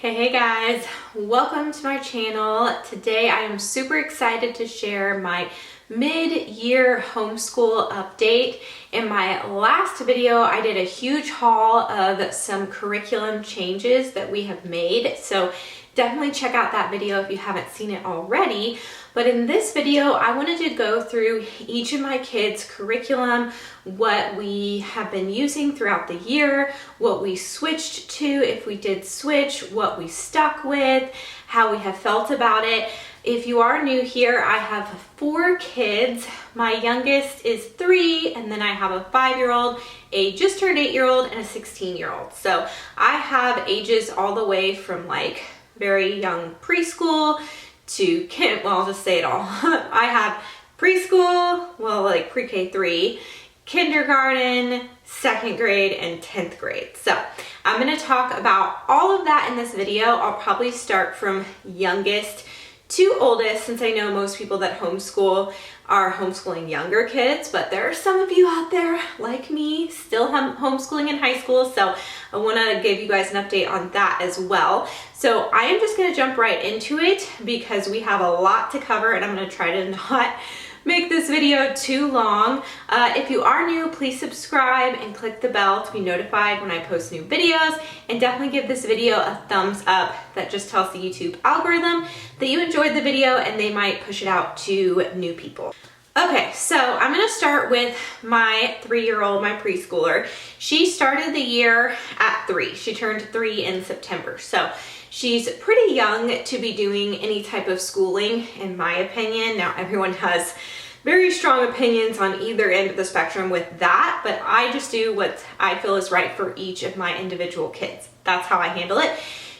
Hey guys, welcome to my channel. Today I am super excited to share my mid-year homeschool update. In my last video, I did a huge haul of some curriculum changes that we have made. So definitely check out that video if you haven't seen it already. But in this video, I wanted to go through each of my kids' curriculum, what we have been using throughout the year, what we switched to, if we did switch, what we stuck with, how we have felt about it. If you are new here, I have 4 kids. My youngest is 3, and then I have a 5-year-old, a just turned 8-year-old, and a 16-year-old. So I have ages all the way from like very young preschool to well, I'll just say it all. I have preschool, well, like pre-K 3, kindergarten, 2nd grade, and 10th grade. So I'm going to talk about all of that in this video. I'll probably start from youngest to oldest, since I know most people that homeschool are homeschooling younger kids, but there are some of you out there like me still homeschooling in high school, so I want to give you guys an update on that as well. So I am just going to jump right into it because we have a lot to cover, and I'm going to try to not make this video too long. If you are new, please subscribe and click the bell to be notified when I post new videos, and definitely give this video a thumbs up. That just tells the YouTube algorithm that you enjoyed the video and they might push it out to new people. Okay, so I'm gonna start with my 3-year-old, my preschooler. She started the year at 3. She turned 3 in September. So she's pretty young to be doing any type of schooling, in my opinion. Now, everyone has very strong opinions on either end of the spectrum with that, but I just do what I feel is right for each of my individual kids. That's how I handle it.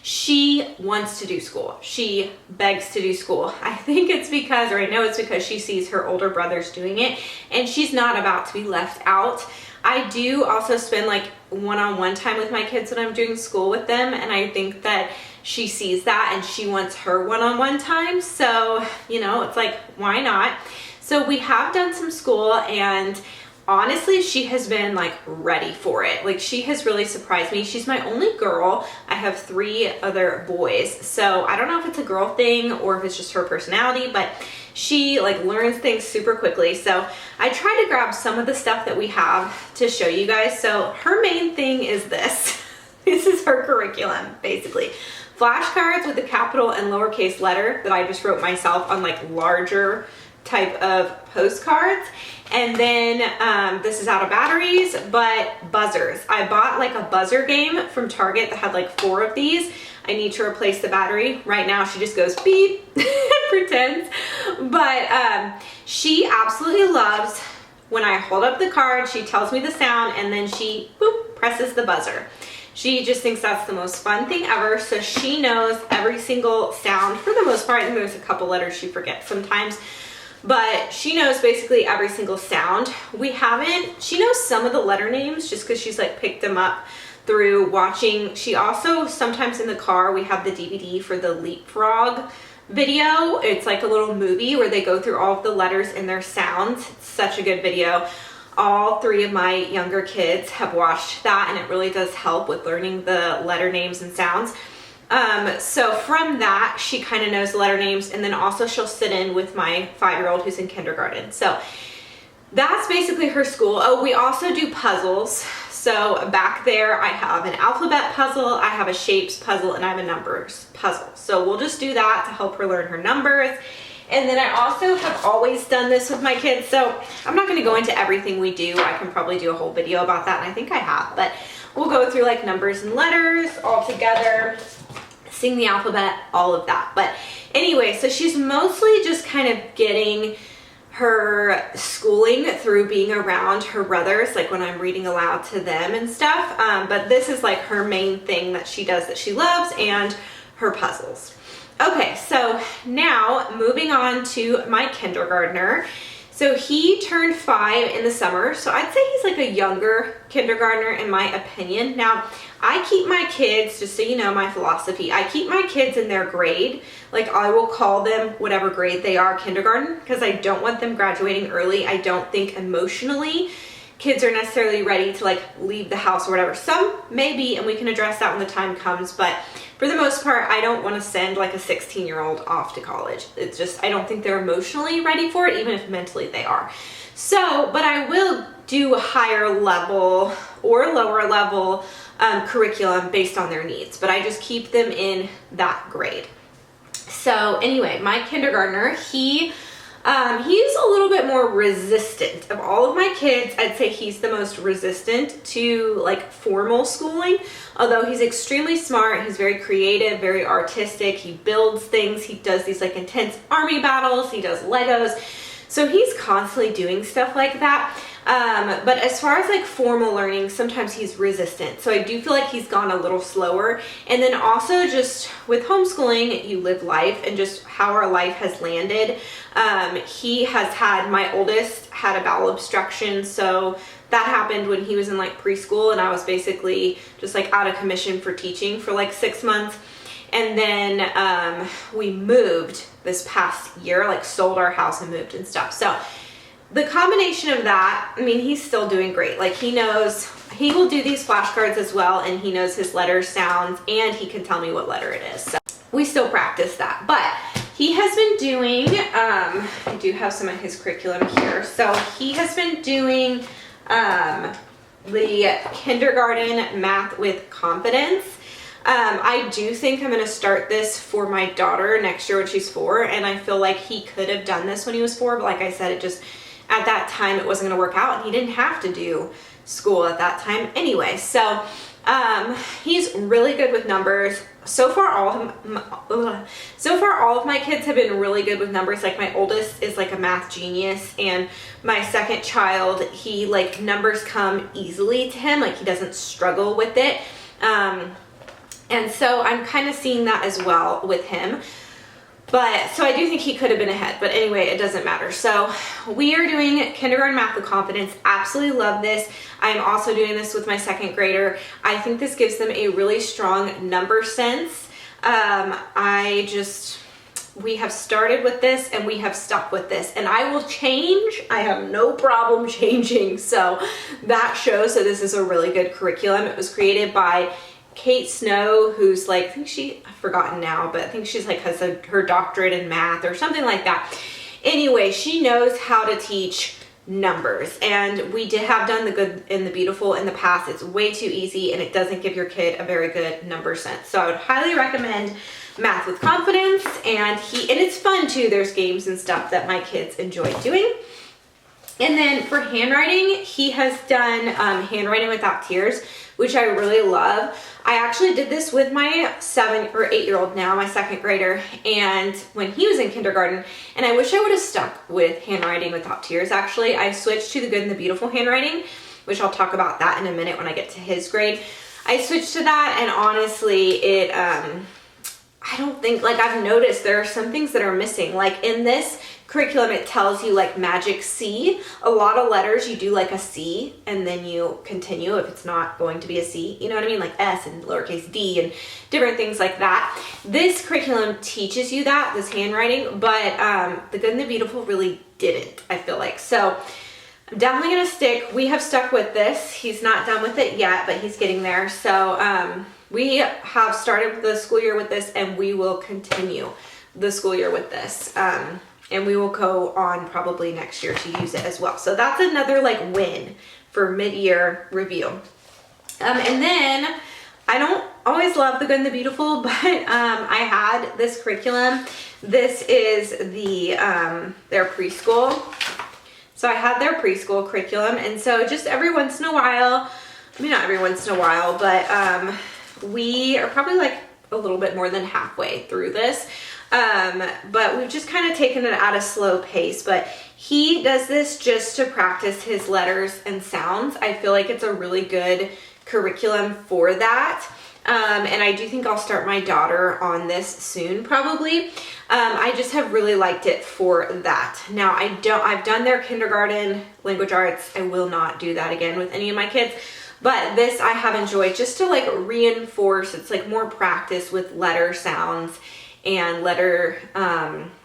She wants to do school. She begs to do school. I think it's because, or I know it's because she sees her older brothers doing it, and she's not about to be left out. I do also spend like one-on-one time with my kids when I'm doing school with them, and I think that she sees that and she wants her one-on-one time. So, you know, it's like, why not? So we have done some school, and honestly, she has been like ready for it. Like, she has really surprised me. She's my only girl. I have 3 other boys. So I don't know if it's a girl thing or if it's just her personality, but she like learns things super quickly. So I tried to grab some of the stuff that we have to show you guys. So her main thing is this. This is her curriculum, basically. Flashcards with the capital and lowercase letter that I just wrote myself on like larger type of postcards. And then this is out of batteries, but buzzers. I bought like a buzzer game from Target that had like 4 of these. I need to replace the battery. Right now she just goes beep and pretends. But she absolutely loves when I hold up the card, she tells me the sound, and then she boop, presses the buzzer. She just thinks that's the most fun thing ever. So she knows every single sound for the most part. And there's a couple letters she forgets sometimes, but she knows basically every single sound. She knows some of the letter names just because she's like picked them up through watching. She also, sometimes in the car, we have the DVD for the Leapfrog video. It's like a little movie where they go through all of the letters and their sounds. It's such a good video. All 3 of my younger kids have watched that, and it really does help with learning the letter names and sounds. So from that, she kind of knows the letter names, and then also she'll sit in with my 5-year-old who's in kindergarten. So that's basically her school. Oh, we also do puzzles. So back there, I have an alphabet puzzle, I have a shapes puzzle, and I have a numbers puzzle. So we'll just do that to help her learn her numbers. And then I also have always done this with my kids. So I'm not going to go into everything we do. I can probably do a whole video about that, and I think I have. But we'll go through like numbers and letters all together, sing the alphabet, all of that. But anyway, so she's mostly just kind of getting her schooling through being around her brothers, like when I'm reading aloud to them and stuff. But this is like her main thing that she does that she loves, and her puzzles. Okay, so now moving on to my kindergartner. So he turned 5 in the summer. So I'd say he's like a younger kindergartner in my opinion. Now, I keep my kids, just so you know my philosophy, I keep my kids in their grade. Like, I will call them whatever grade they are kindergarten, because I don't want them graduating early. I don't think emotionally kids are necessarily ready to like leave the house or whatever. Some may be, and we can address that when the time comes, but for the most part, I don't want to send like a 16-year-old off to college. It's just, I don't think they're emotionally ready for it, even if mentally they are. So, but I will do a higher level or lower level curriculum based on their needs, but I just keep them in that grade. So anyway, my kindergartner, he's a little bit more resistant. Of all of my kids, I'd say he's the most resistant to like formal schooling. Although he's extremely smart, he's very creative, very artistic. He builds things. He does these like intense army battles. He does Legos. So he's constantly doing stuff like that. But as far as like formal learning, sometimes he's resistant. So I do feel like he's gone a little slower. And then also just with homeschooling, you live life and just how our life has landed. He has had, my oldest had a bowel obstruction. So that happened when he was in like preschool, and I was basically just like out of commission for teaching for like 6 months. And then we moved this past year, like sold our house and moved and stuff. So the combination of that, I mean, he's still doing great. Like he knows, he will do these flashcards as well, and he knows his letter sounds, and he can tell me what letter it is. So we still practice that. But he has been doing, I do have some of his curriculum here. So he has been doing the kindergarten math with confidence. I do think I'm going to start this for my daughter next year when she's 4, and I feel like he could have done this when he was 4, but like I said, it just, at that time, it wasn't going to work out, and he didn't have to do school at that time anyway. So he's really good with numbers. So far, all of my kids have been really good with numbers. Like my oldest is like a math genius, and my second child, he like numbers come easily to him. Like he doesn't struggle with it. And so I'm kind of seeing that as well with him. But so I do think he could have been ahead, but anyway, it doesn't matter. So we are doing kindergarten math with confidence. Absolutely love this. I'm also doing this with my second grader. I think this gives them a really strong number sense. We have started with this and we have stuck with this, and I will change. I have no problem changing. So that shows that this is a really good curriculum. It was created by Kate Snow, who's like, I've forgotten now, but I think she's like has her doctorate in math or something like that. Anyway, she knows how to teach numbers, and we did have done the good and the beautiful in the past. It's way too easy, and it doesn't give your kid a very good number sense. So I would highly recommend Math with Confidence, and it's fun too. There's games and stuff that my kids enjoy doing. And then for handwriting, he has done handwriting without tears, which I really love. I actually did this with my 7 or 8-year-old now, my second grader, and when he was in kindergarten, and I wish I would have stuck with handwriting without tears. Actually, I switched to the Good and the Beautiful handwriting, which I'll talk about that in a minute when I get to his grade. I switched to that, and honestly, I don't think, like I've noticed there are some things that are missing. Like in this curriculum, it tells you like magic C. A lot of letters, you do like a C and then you continue if it's not going to be a C. You know what I mean? Like S and lowercase d and different things like that. This curriculum teaches you that, this handwriting, but the Good and the Beautiful really didn't, I feel like. So I'm definitely going to stick. We have stuck with this. He's not done with it yet, but he's getting there. So we have started the school year with this, and we will continue the school year with this. And we will go on probably next year to use it as well. So that's another like win for mid-year review. And then I don't always love the Good and the Beautiful, but I had this curriculum. This is their preschool. So I had their preschool curriculum, and so just every once in a while, I mean not every once in a while, but we are probably like a little bit more than halfway through this. But we've just kind of taken it at a slow pace, but he does this just to practice his letters and sounds. I feel like it's a really good curriculum for that. And I do think I'll start my daughter on this soon, probably. I just have really liked it for that. Now I've done their kindergarten language arts. I will not do that again with any of my kids. But this I have enjoyed just to like reinforce, it's like more practice with letter sounds. and letter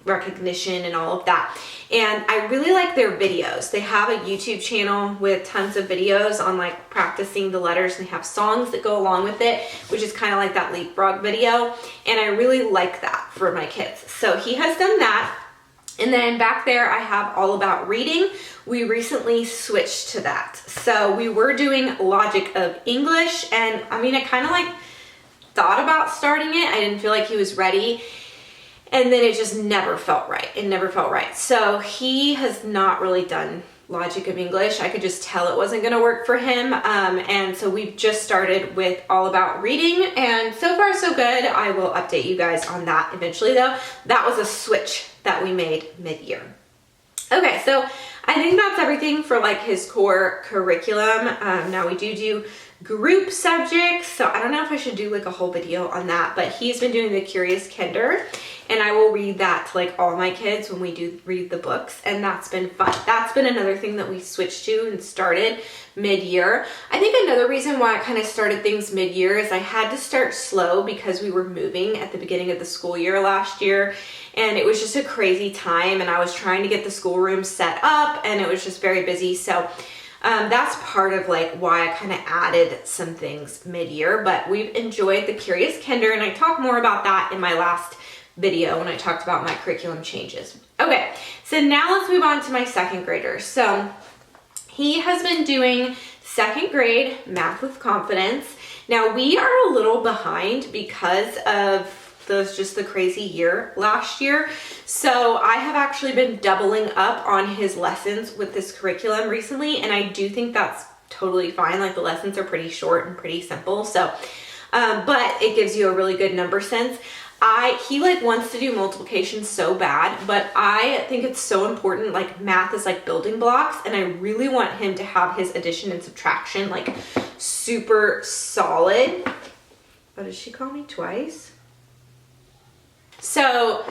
recognition and all of that. And I really like their videos. They have a YouTube channel with tons of videos on like practicing the letters, and they have songs that go along with it, which is kind of like that leapfrog video. And I really like that for my kids. So he has done that. And then back there, I have All About Reading. We recently switched to that. So we were doing Logic of English, and I mean, I kind of like thought about starting it. I didn't feel like he was ready. And then it just never felt right. It never felt right. So he has not really done Logic of English. I could just tell it wasn't going to work for him. And so we've just started with All About Reading, and so far so good. I will update you guys on that eventually though. That was a switch that we made mid-year. Okay, so I think that's everything for like his core curriculum. Now we do group subjects, so I don't know if I should do like a whole video on that, but he's been doing the Curious Kinder, and I will read that to like all my kids when we do read the books, and that's been fun. That's been another thing that we switched to and started mid-year. I think another reason why I kind of started things mid-year is I had to start slow because we were moving at the beginning of the school year last year, and it was just a crazy time, and I was trying to get the schoolroom set up, and it was just very busy. So that's part of like why I kind of added some things mid-year, but we've enjoyed the Curious Kinder, and I talked more about that in my last video when I talked about my curriculum changes. Okay, so now let's move on to my second grader. So he has been doing second grade Math with Confidence. Now we are a little behind because of just the crazy year last year. So I have actually been doubling up on his lessons with this curriculum recently, and I do think that's totally fine. Like the lessons are pretty short and pretty simple. So, but it gives you a really good number sense. He like wants to do multiplication so bad, but I think it's so important. Like math is like building blocks, and I really want him to have his addition and subtraction like super solid. What did she call me twice? So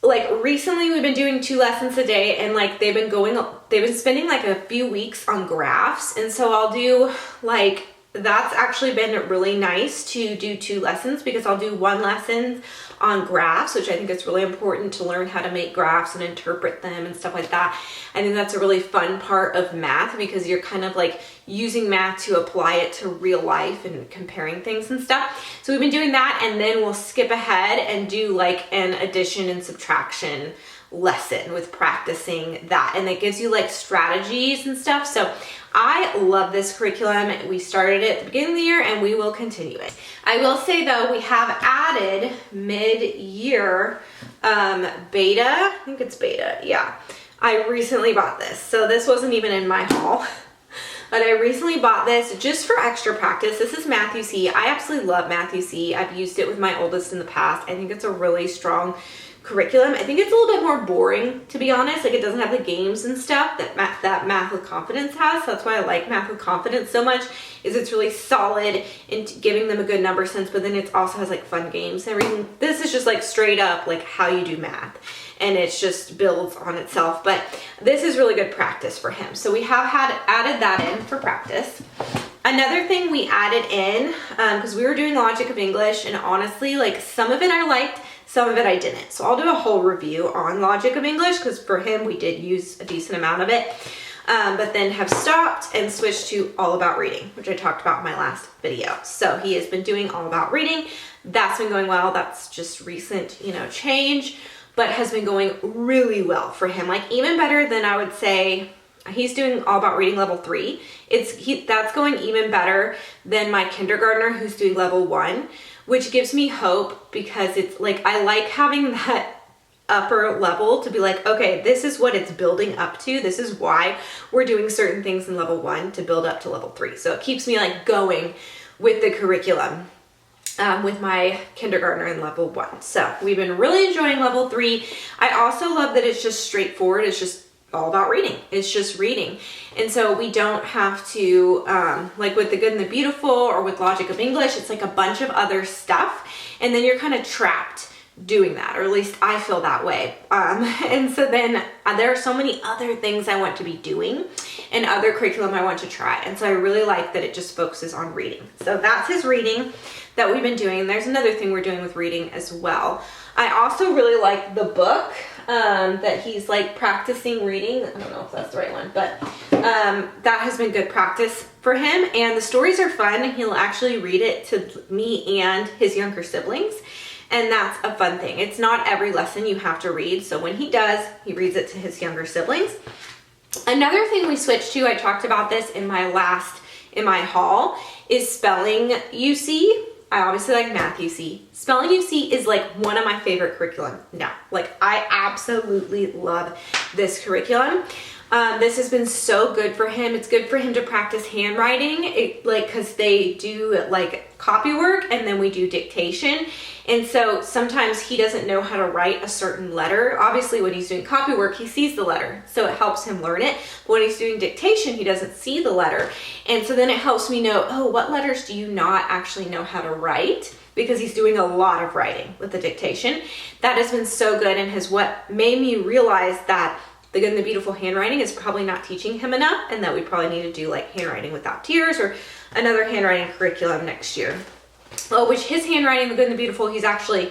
like recently we've been doing 2 lessons a day, and like they've been spending like a few weeks on graphs. And so I'll do like, that's actually been really nice to do 2 lessons, because I'll do 1 lesson on graphs, which I think is really important to learn how to make graphs and interpret them and stuff like that. I think that's a really fun part of math, because you're kind of like using math to apply it to real life and comparing things and stuff. So we've been doing that, and then we'll skip ahead and do like an addition and subtraction lesson with practicing that, and it gives you like strategies and stuff. So I love this curriculum. We started it at the beginning of the year, and we will continue it. I will say though, we have added mid-year beta. I think it's beta, yeah. I recently bought this. So this wasn't even in my haul, but I recently bought this just for extra practice. This is Math-U-See. I absolutely love Math-U-See. I've used it with my oldest in the past. I think it's a really strong curriculum. I think it's a little bit more boring, to be honest. Like it doesn't have the games and stuff that Math with Confidence has. So that's why I like Math with Confidence so much, is it's really solid in giving them a good number sense, but then it also has like fun games and everything. This is just like straight up like how you do math, and it just builds on itself. But this is really good practice for him. So we have added that in for practice. Another thing we added in, because we were doing Logic of English, and honestly, like some of it I liked, some of it I didn't. So I'll do a whole review on Logic of English, because for him, we did use a decent amount of it, but then have stopped and switched to All About Reading, which I talked about in my last video. So he has been doing All About Reading. That's been going well. That's just recent, change, but has been going really well for him. Like even better than I would say. He's doing All About Reading level 3. That's going even better than my kindergartner who's doing level 1, which gives me hope, because it's like, I like having that upper level to be like, okay, this is what it's building up to. This is why we're doing certain things in level 1 to build up to level 3. So it keeps me like going with the curriculum with my kindergartner in level 1. So we've been really enjoying level 3. I also love that it's just straightforward. It's just all about reading. It's just reading. And so we don't have to, like with The Good and the Beautiful or with Logic of English, it's like a bunch of other stuff. And then you're kind of trapped doing that, or at least I feel that way. And so then there are so many other things I want to be doing and other curriculum I want to try. And so I really like that it just focuses on reading. So that's his reading that we've been doing. There's another thing we're doing with reading as well. I also really like the book that he's like practicing reading. I don't know if that's the right one, but that has been good practice for him. And the stories are fun. He'll actually read it to me and his younger siblings. And that's a fun thing. It's not every lesson you have to read. So when he does, he reads it to his younger siblings. Another thing we switched to, I talked about this in my haul, is spelling UC. I obviously like math UC. Spelling UC is like one of my favorite curriculum now. Like I absolutely love this curriculum. This has been so good for him. It's good for him to practice handwriting, cause they do like copy work and then we do dictation. And so sometimes he doesn't know how to write a certain letter. Obviously when he's doing copy work, he sees the letter, so it helps him learn it. But when he's doing dictation, he doesn't see the letter. And so then it helps me know, oh, what letters do you not actually know how to write? Because he's doing a lot of writing with the dictation. That has been so good and has what made me realize that the Good and the Beautiful handwriting is probably not teaching him enough, and that we probably need to do like handwriting without tears or another handwriting curriculum next year. Well, which his handwriting, the Good and the Beautiful, he's actually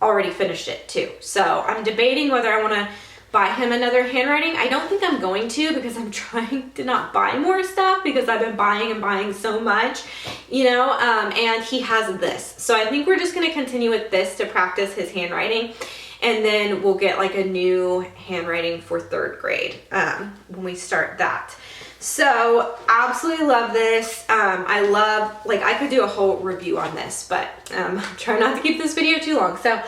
already finished it too. So I'm debating whether I want to buy him another handwriting. I don't think I'm going to, because I'm trying to not buy more stuff because I've been buying and buying so much, and he has this. So I think we're just going to continue with this to practice his handwriting. And then we'll get like a new handwriting for 3rd grade when we start that. So absolutely love this. I could do a whole review on this, but I'm trying not to keep this video too long. So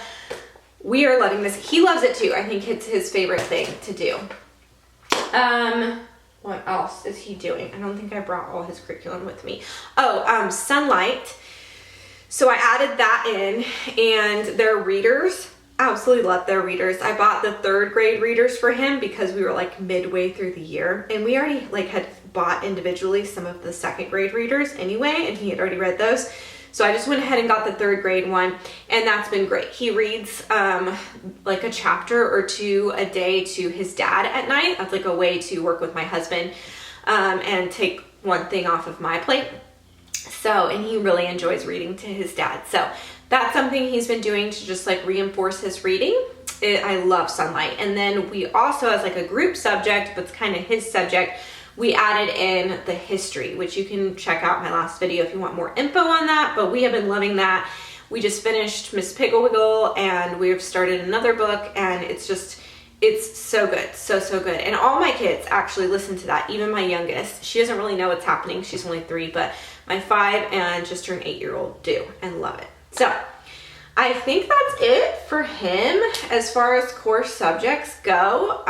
we are loving this. He loves it too. I think it's his favorite thing to do. What else is he doing? I don't think I brought all his curriculum with me. Sunlight. So I added that in, and their readers. Absolutely love their readers. I bought the 3rd grade readers for him because we were like midway through the year, and we already had bought individually some of the 2nd grade readers anyway, and he had already read those. So I just went ahead and got the 3rd grade one, and that's been great. He reads like a chapter or 2 a day to his dad at night. That's like a way to work with my husband and take one thing off of my plate. So, and he really enjoys reading to his dad. So that's something he's been doing to just like reinforce his reading. I love Sunlight. And then we also, as like a group subject, but it's kind of his subject, we added in the history, which you can check out my last video if you want more info on that. But we have been loving that. We just finished Miss Piggle Wiggle, and we've started another book, and it's so good. So good. And all my kids actually listen to that. Even my youngest. She doesn't really know what's happening. She's only 3, but my 5 and just turned 8-year-old do and love it. So I think that's it for him as far as core subjects go.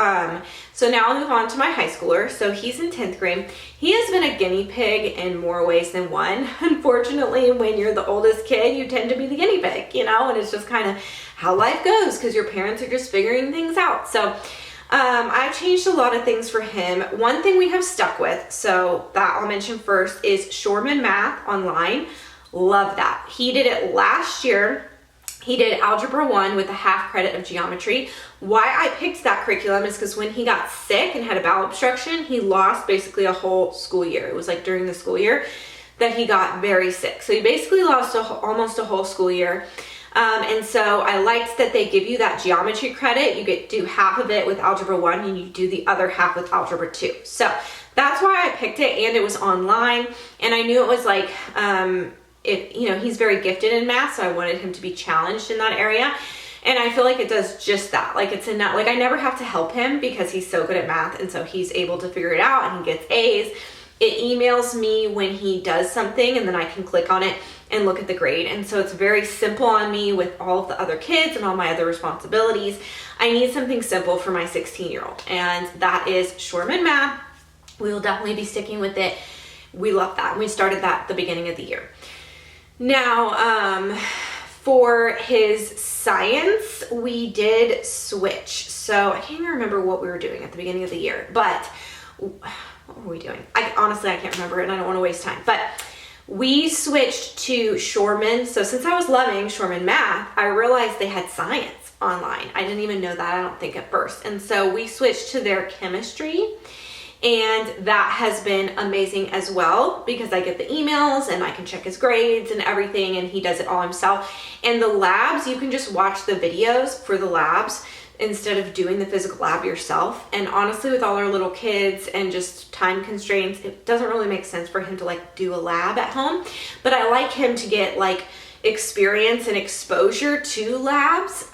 So now I'll move on to my high schooler. So he's in 10th grade. He has been a guinea pig in more ways than one. Unfortunately, when you're the oldest kid, you tend to be the guinea pig, and it's just kind of how life goes because your parents are just figuring things out. So I've changed a lot of things for him. One thing we have stuck with, so that I'll mention first, is Shorman Math online. Love that. He did it last year. He did Algebra 1 with a half credit of geometry. Why I picked that curriculum is because when he got sick and had a bowel obstruction, he lost basically a whole school year. It was like during the school year that he got very sick. So he basically lost almost a whole school year. And so I liked that they give you that geometry credit. You get to do half of it with Algebra 1 and you do the other half with Algebra 2. So that's why I picked it, and it was online, and I knew it was like, he's very gifted in math, so I wanted him to be challenged in that area. And I feel like it does just that. Like it's enough, like I never have to help him because he's so good at math, and so he's able to figure it out and he gets A's. It emails me when he does something, and then I can click on it and look at the grade. And so it's very simple on me with all of the other kids and all my other responsibilities. I need something simple for my 16-year-old, and that is Shorman Math. We will definitely be sticking with it. We love that. And we started that at the beginning of the year. Now, for his science, we did switch. So I can't even remember what we were doing at the beginning of the year, but what were we doing? Honestly, I can't remember, and I don't want to waste time. But we switched to Shoreman. So since I was loving Shoreman Math, I realized they had science online. I didn't even know that, I don't think, at first. And so we switched to their chemistry, and that has been amazing as well because I get the emails and I can check his grades and everything, and he does it all himself. And the labs, you can just watch the videos for the labs instead of doing the physical lab yourself. And honestly, with all our little kids and just time constraints, it doesn't really make sense for him to like do a lab at home. But I like him to get like experience and exposure to labs.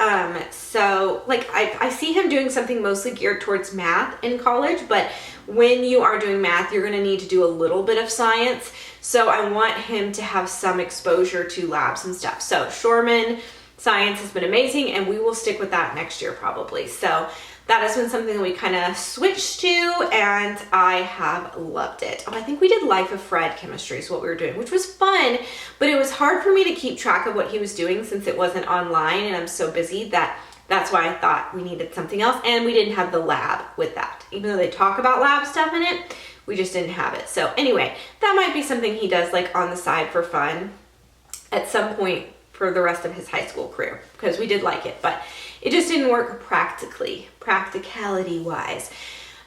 So like I see him doing something mostly geared towards math in college, but when you are doing math, you're gonna need to do a little bit of science. So I want him to have some exposure to labs and stuff. So Shoreman Science has been amazing, and we will stick with that next year probably. So that has been something that we kind of switched to, and I have loved it. Oh, I think we did Life of Fred chemistry is what we were doing, which was fun, but it was hard for me to keep track of what he was doing since it wasn't online, and I'm so busy that's why I thought we needed something else. And we didn't have the lab with that. Even though they talk about lab stuff in it, we just didn't have it. So anyway, that might be something he does like on the side for fun at some point for the rest of his high school career, because we did like it, but it just didn't work practicality wise.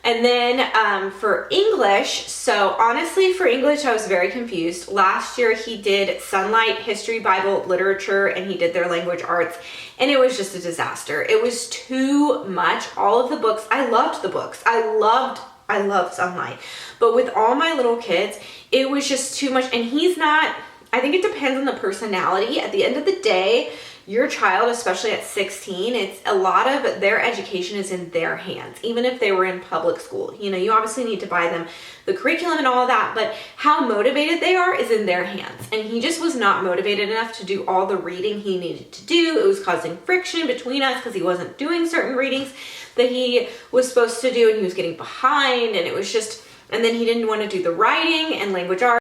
And then for English, so honestly for English, I was very confused. Last year he did Sunlight, History, Bible, Literature, and he did their language arts, and it was just a disaster. It was too much. All of the books, I loved the books. I loved Sunlight, but with all my little kids, it was just too much. And he's not, I think it depends on the personality. At the end of the day, your child, especially at 16, it's a lot of their education is in their hands, even if they were in public school. You know, you obviously need to buy them the curriculum and all of that, but how motivated they are is in their hands. And he just was not motivated enough to do all the reading he needed to do. It was causing friction between us because he wasn't doing certain readings that he was supposed to do, and he was getting behind, and it was just, and then he didn't want to do the writing and language arts.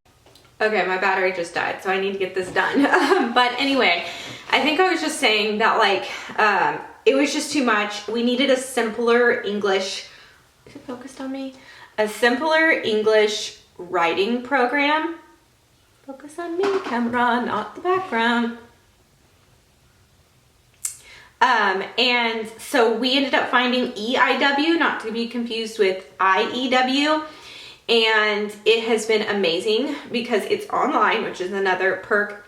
Okay, my battery just died, so I need to get this done. But anyway, I think I was just saying that like, it was just too much. We needed a simpler English, is it focused on me? A simpler English writing program. Focus on me, camera, not the background. And so we ended up finding EIW, not to be confused with IEW. And it has been amazing because it's online, which is another perk.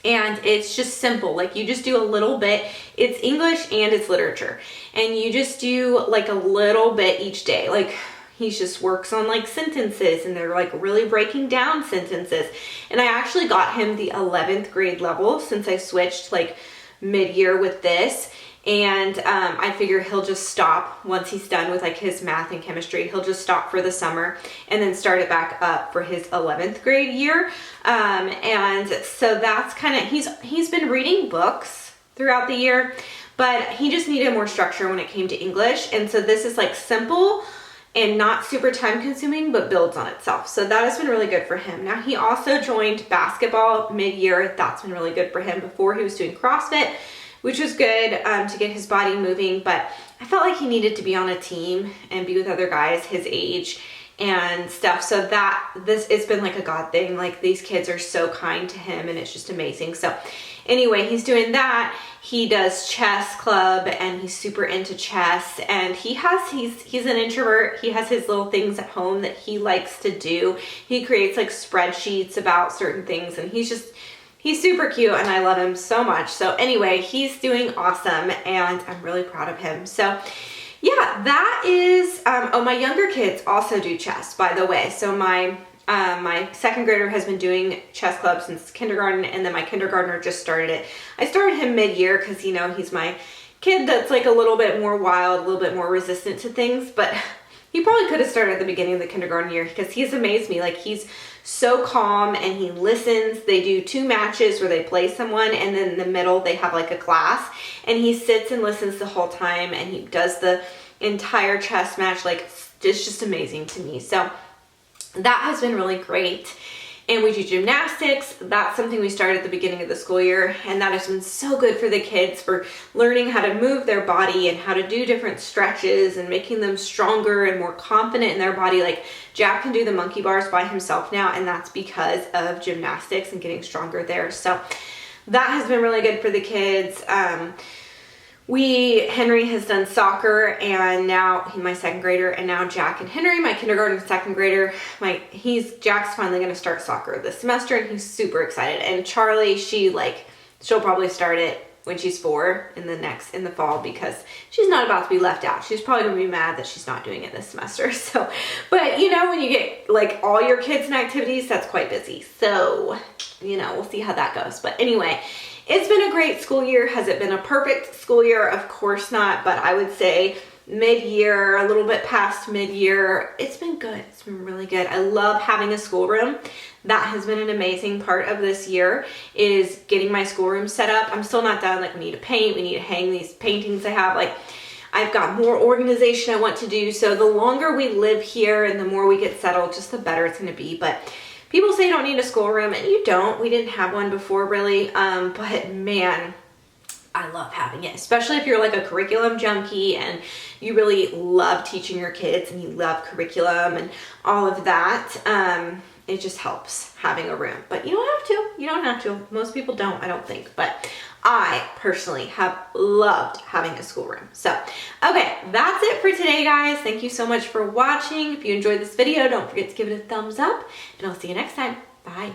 And it's just simple. Like you just do a little bit. It's English and it's literature. And you just do like a little bit each day. Like he just works on like sentences, and they're like really breaking down sentences. And I actually got him the 11th grade level since I switched like mid-year with this. And I figure he'll just stop once he's done with like his math and chemistry. He'll just stop for the summer and then start it back up for his 11th grade year. And so that's kind of, he's been reading books throughout the year, but he just needed more structure when it came to English. And so this is like simple and not super time consuming, but builds on itself. So that has been really good for him. Now he also joined basketball mid-year. That's been really good for him. Before he was doing CrossFit, which was good to get his body moving, but I felt like he needed to be on a team and be with other guys his age and stuff. So it's been like a God thing. Like these kids are so kind to him, and it's just amazing. So anyway, he's doing that. He does chess club, and he's super into chess, and he's an introvert. He has his little things at home that he likes to do. He creates like spreadsheets about certain things, and he's super cute, and I love him so much. So anyway, he's doing awesome, and I'm really proud of him. So yeah, that is, my younger kids also do chess, by the way. So my second grader has been doing chess club since kindergarten, and then my kindergartner just started it. I started him mid-year because, you know, he's my kid that's like a little bit more wild, a little bit more resistant to things, but he probably could have started at the beginning of the kindergarten year because he's amazed me. Like he's so calm, and he listens. They do 2 matches where they play someone, and then in the middle they have like a class, and he sits and listens the whole time, and he does the entire chess match. Like it's just amazing to me. So that has been really great. And we do gymnastics. That's something we started at the beginning of the school year, and that has been so good for the kids for learning how to move their body and how to do different stretches and making them stronger and more confident in their body. Like Jack can do the monkey bars by himself now, and that's because of gymnastics and getting stronger there. So that has been really good for the kids. Henry has done soccer, and now he's my second grader, and now Jack and Henry, my kindergarten second grader, Jack's finally going to start soccer this semester, and he's super excited. And Charlie, she'll probably start it when she's 4 in the fall, because she's not about to be left out. She's probably going to be mad that she's not doing it this semester. So, but when you get like all your kids in activities, that's quite busy. So, we'll see how that goes. But anyway, it's been a great school year. Has it been a perfect school year? Of course not, but I would say mid-year, a little bit past mid-year, it's been good. It's been really good. I love having a schoolroom. That has been an amazing part of this year, is getting my schoolroom set up. I'm still not done. Like, we need to paint, we need to hang these paintings I have. Like, I've got more organization I want to do. So the longer we live here and the more we get settled, just the better it's going to be. But people say you don't need a schoolroom, and you don't. We didn't have one before, really. But man, I love having it, especially if you're like a curriculum junkie and you really love teaching your kids and you love curriculum and all of that. It just helps having a room, but you don't have to. You don't have to. Most people don't, I don't think, but I personally have loved having a schoolroom. So, okay, that's it for today, guys. Thank you so much for watching. If you enjoyed this video, don't forget to give it a thumbs up, and I'll see you next time. Bye.